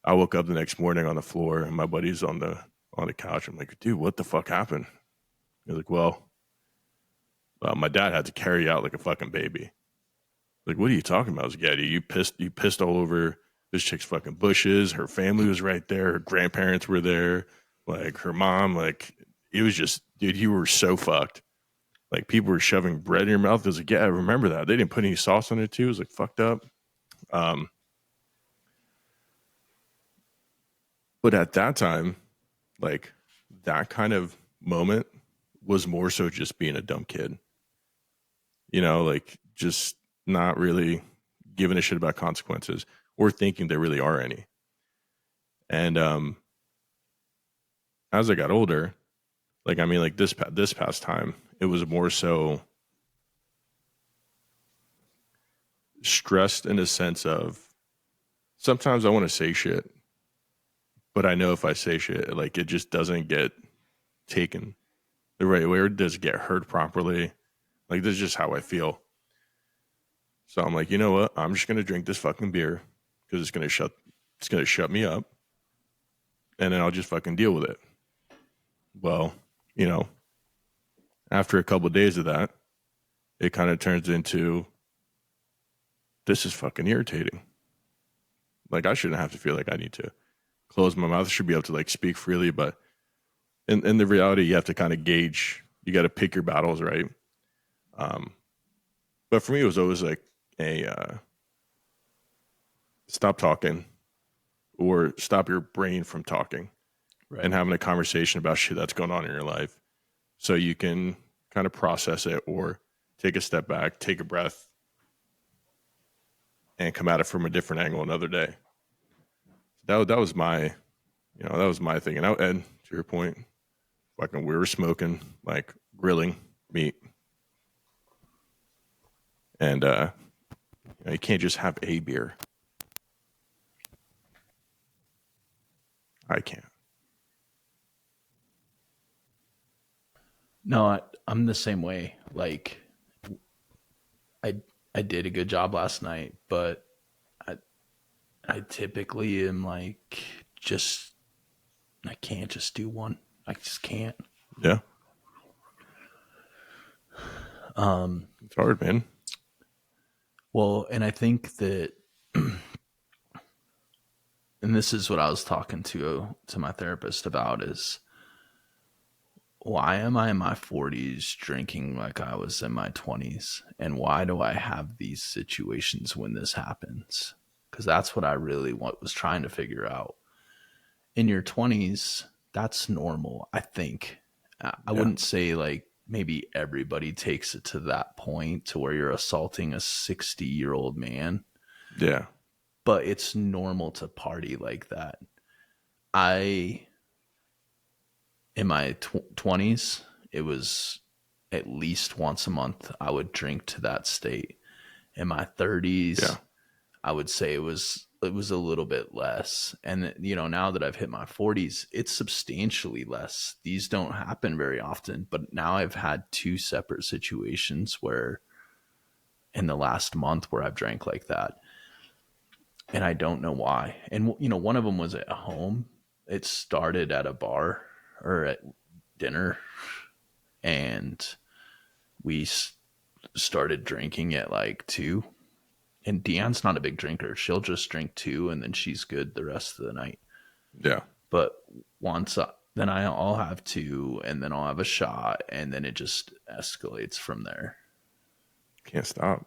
I woke up the next morning on the floor, and my buddy's on the couch. I'm like, dude, what the fuck happened? He's like, well, my dad had to carry you out like a fucking baby. Like, what are you talking about? I was like, yeah, dude, you pissed all over this chick's fucking bushes. Her family was right there. Her grandparents were there. Like her mom, like it was just, dude, you were so fucked. Like people were shoving bread in your mouth. I was like, yeah, I remember that. They didn't put any sauce on it too. It was like fucked up. Um, but at that time, like that kind of moment was more so just being a dumb kid. Like just not really giving a shit about consequences or thinking there really are any. And as I got older, like I mean, like this past time, it was more so stressed in a sense of sometimes I want to say shit, but I know if I say shit, like it just doesn't get taken the right way or it doesn't get heard properly. Like this is just how I feel. So I'm like, you know what? I'm just gonna drink this fucking beer because it's gonna shut me up, and then I'll just fucking deal with it. Well, you know, after a couple of days of that, it kind of turns into this is fucking irritating. Like I shouldn't have to feel like I need to close my mouth. I should be able to like speak freely, but in the reality, you have to kind of gauge. You got to pick your battles, right? Um, but for me, it was always like a stop talking or stop your brain from talking Right. and having a conversation about shit that's going on in your life, so you can kind of process it or take a step back, take a breath, and come at it from a different angle another day. That was my that was my thing. And to your point, fucking we were smoking, like grilling meat, and you can't just have a beer. I can't. No, I'm the same way. Like I I did a good job last night, but I I typically am like just I can't just do one. I just can't. Yeah, Um it's hard, man. well, and I think that and this is what I was talking to my therapist about is why am I in my 40s drinking like I was in my 20s? And why do I have these situations when this happens? Because that's what I really was trying to figure out. In your 20s, that's normal, I think. I Yeah, wouldn't say like maybe everybody takes it to that point to where you're assaulting a 60-year-old man, yeah, but it's normal to party like that. I in my 20s, it was at least once a month I would drink to that state. In my yeah, 30s, I would say it was a little bit less. And now that I've hit my 40s, it's substantially less. These don't happen very often, but now I've had two separate situations where in the last month where I've drank like that. And I don't know why. And one of them was at home. It started at a bar or at dinner, and we started drinking at like 2. And Deanne's not a big drinker. She'll just drink 2 and then she's good the rest of the night. yeah. But then I'll have 2 and then I'll have a shot and then it just escalates from there. Can't stop.